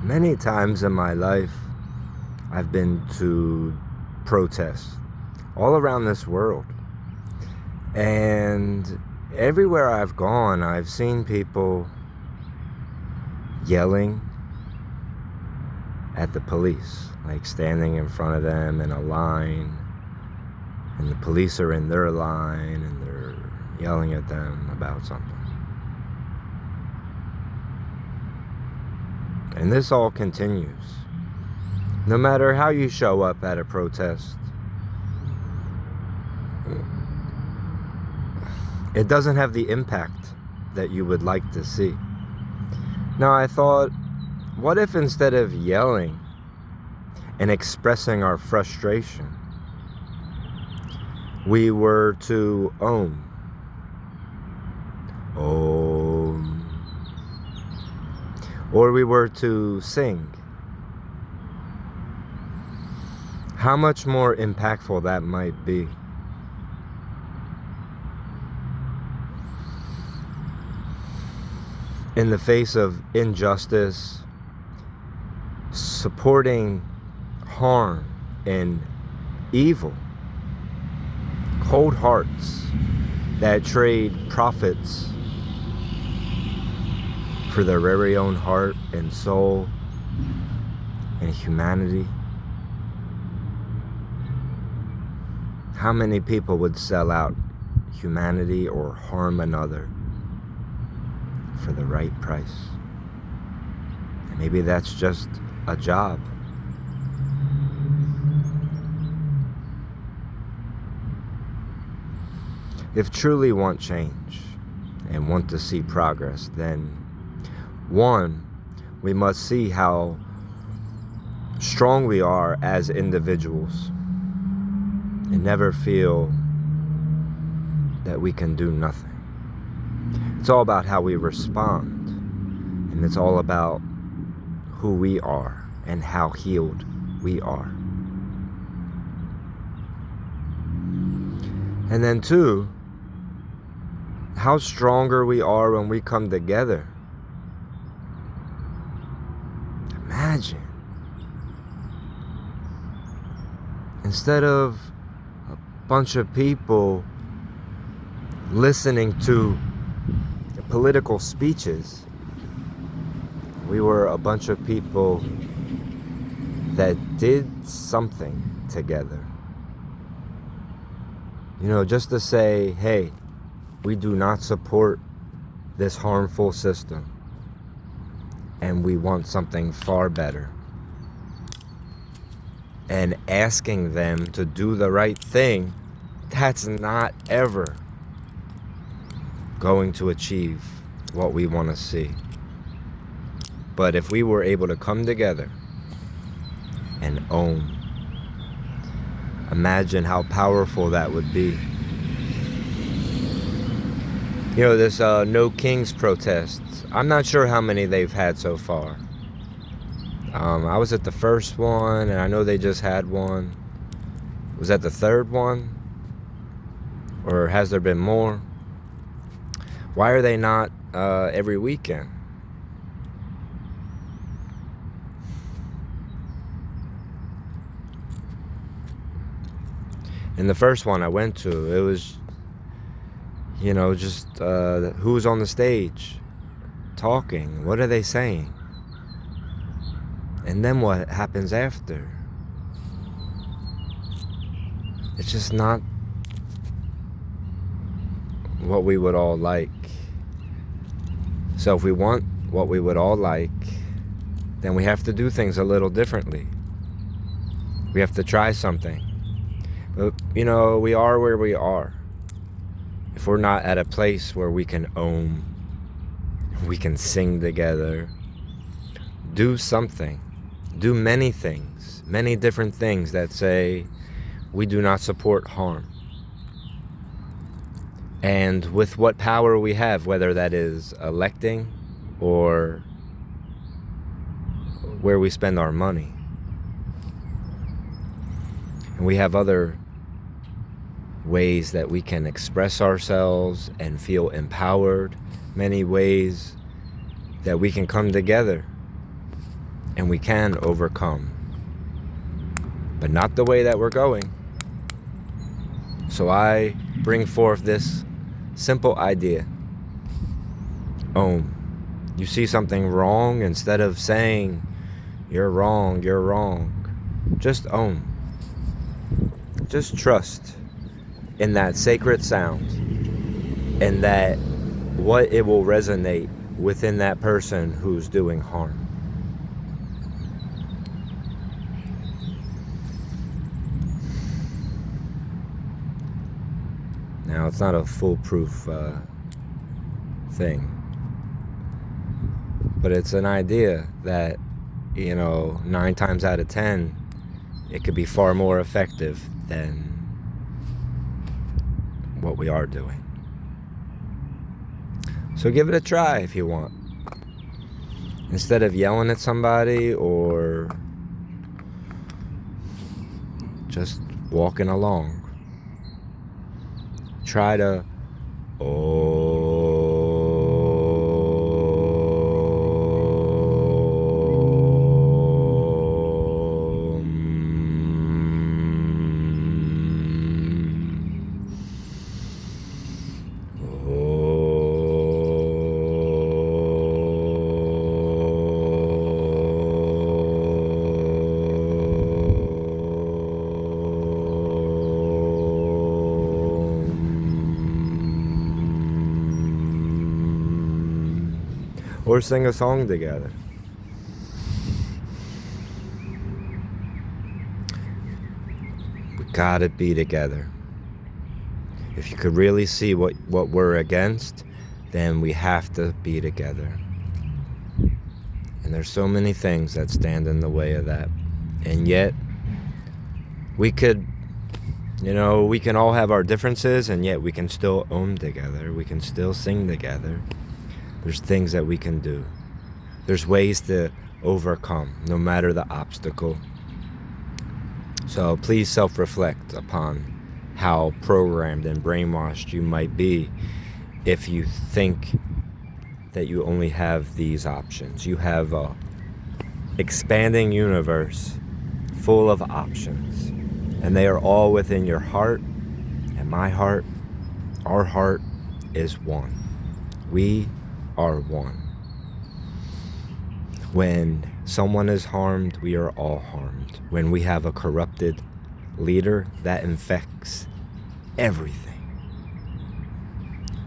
Many times in my life, I've been to protests all around this world. And everywhere I've gone, I've seen people yelling at the police, like standing in front of them in a line. And the police are in their line and they're yelling at them about something. And this all continues. No matter how you show up at a protest, it doesn't have the impact that you would like to see. Now, I thought, what if instead of yelling and expressing our frustration, we were to own, or we were to sing? How much more impactful that might be. In the face of injustice, supporting harm and evil, cold hearts that trade profits for their very own heart and soul and humanity. How many people would sell out humanity or harm another for the right price? And maybe that's just a job. If truly want change and want to see progress, then one, we must see how strong we are as individuals and never feel that we can do nothing. It's all about how we respond, and it's all about who we are and how healed we are. And then two, how stronger we are when we come together. Imagine, instead of a bunch of people listening to political speeches, we were a bunch of people that did something together. Just to say, hey, we do not support this harmful system, and we want something far better. And asking them to do the right thing, that's not ever going to achieve what we want to see. But if we were able to come together and own, imagine how powerful that would be. This No Kings protests, I'm not sure how many they've had so far. I was at the first one, and I know they just had one. Was that the third one? Or has there been more? Why are they not every weekend? In the first one I went to, it was, just who's on the stage talking? What are they saying? And then what happens after? It's just not what we would all like. So if we want what we would all like, then we have to do things a little differently. We have to try something. But, we are where we are. If we're not at a place where we can own, we can sing together, do something, do many things, many different things that say we do not support harm. And with what power we have, whether that is electing or where we spend our money. And we have other ways that we can express ourselves and feel empowered, many ways that we can come together and we can overcome, but not the way that we're going. So I bring forth this simple idea. Om. You see something wrong, instead of saying, you're wrong, just Om. Just trust in that sacred sound, and that what it will resonate within that person who's doing harm. Now, it's not a foolproof thing, but it's an idea that, 9 times out of 10, it could be far more effective than what we are doing. So give it a try if you want. Instead of yelling at somebody or just walking along, try to or sing a song together. We gotta be together. If you could really see what we're against, then we have to be together. And there's so many things that stand in the way of that. And yet, we can all have our differences, and yet we can still Om together. We can still sing together. There's things that we can do. There's ways to overcome, no matter the obstacle. So please self-reflect upon how programmed and brainwashed you might be if you think that you only have these options. You have a expanding universe full of options, and they are all within your heart, and my heart. Our heart is one. We are one. When someone is harmed, we are all harmed. When we have a corrupted leader, that infects everything.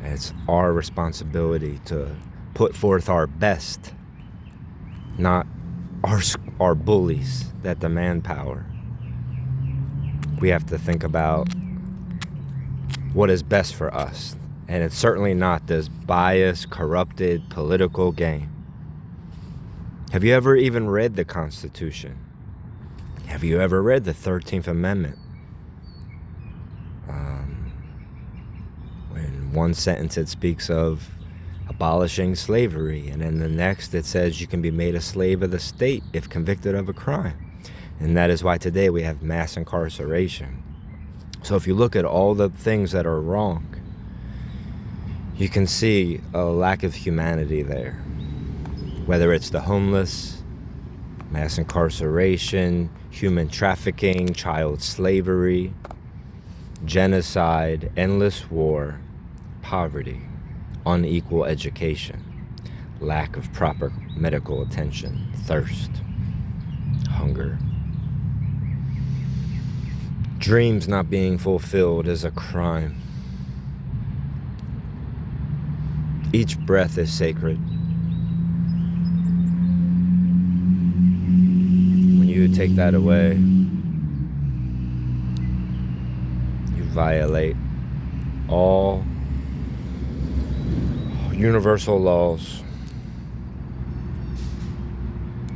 And it's our responsibility to put forth our best, not our bullies that demand power. We have to think about what is best for us. And it's certainly not this biased, corrupted political game. Have you ever even read the Constitution? Have you ever read the 13th Amendment? In one sentence it speaks of abolishing slavery, and in the next it says you can be made a slave of the state if convicted of a crime. And that is why today we have mass incarceration. So if you look at all the things that are wrong, you can see a lack of humanity there. Whether it's the homeless, mass incarceration, human trafficking, child slavery, genocide, endless war, poverty, unequal education, lack of proper medical attention, thirst, hunger. Dreams not being fulfilled is a crime. Each breath is sacred. When you take that away, you violate all universal laws.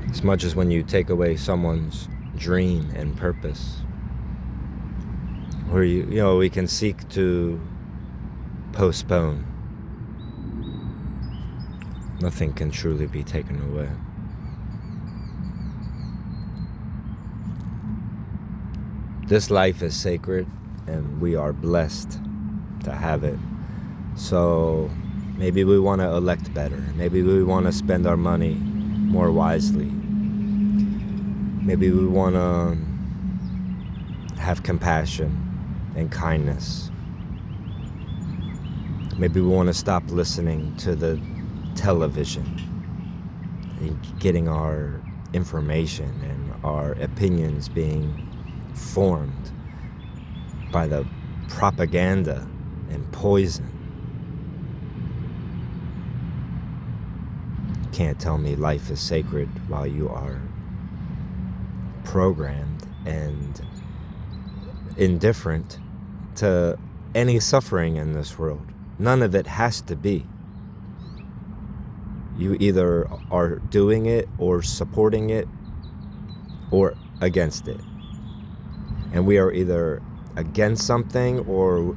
As much as when you take away someone's dream and purpose. Or we can seek to postpone. Nothing can truly be taken away. This life is sacred, and we are blessed to have it. So maybe we want to elect better. Maybe we want to spend our money more wisely. Maybe we want to have compassion and kindness. Maybe we want to stop listening to the television and getting our information and our opinions being formed by the propaganda and poison. You can't tell me life is sacred while you are programmed and indifferent to any suffering in this world. None of it has to be. You either are doing it or supporting it or against it. And we are either against something or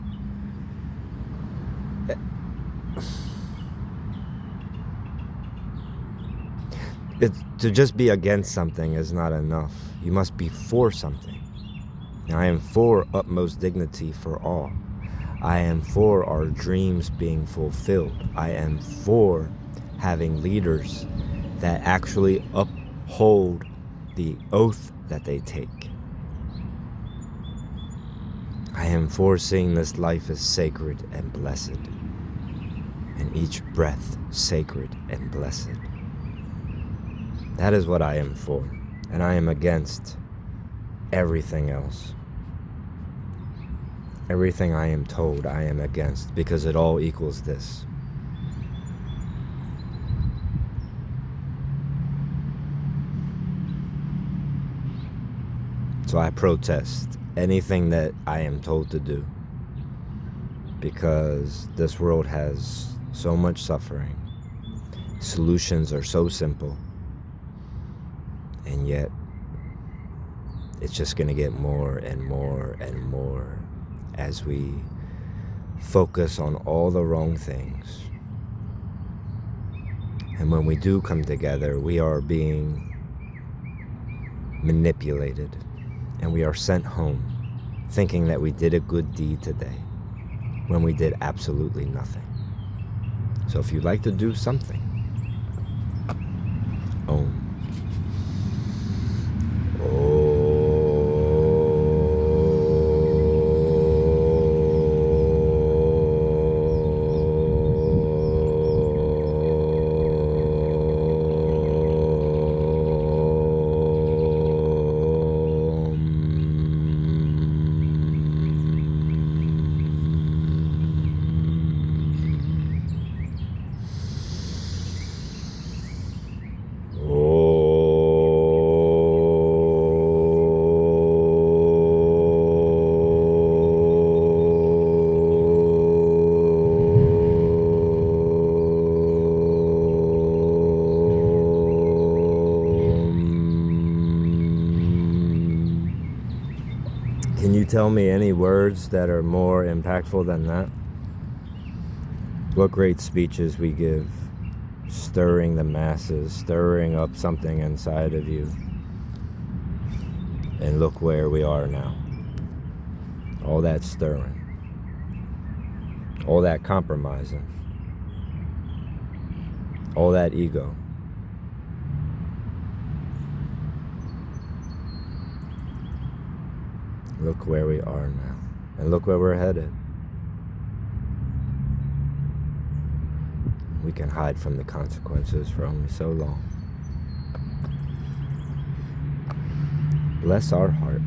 to just be against something is not enough. You must be for something. And I am for utmost dignity for all. I am for our dreams being fulfilled. I am for having leaders that actually uphold the oath that they take. I am for seeing this life as sacred and blessed, and each breath sacred and blessed. That is what I am for, and I am against everything else. Everything I am told I am against, because it all equals this. So I protest anything that I am told to do, because this world has so much suffering. Solutions are so simple, and yet it's just going to get more and more and more as we focus on all the wrong things. And when we do come together, we are being manipulated, and we are sent home thinking that we did a good deed today when we did absolutely nothing. So if you'd like to do something, Om. Can you tell me any words that are more impactful than that? What great speeches we give, stirring the masses, stirring up something inside of you. And look where we are now. All that stirring, all that compromising, all that ego. Look where we are now, and look where we're headed. We can hide from the consequences for only so long. Bless our heart.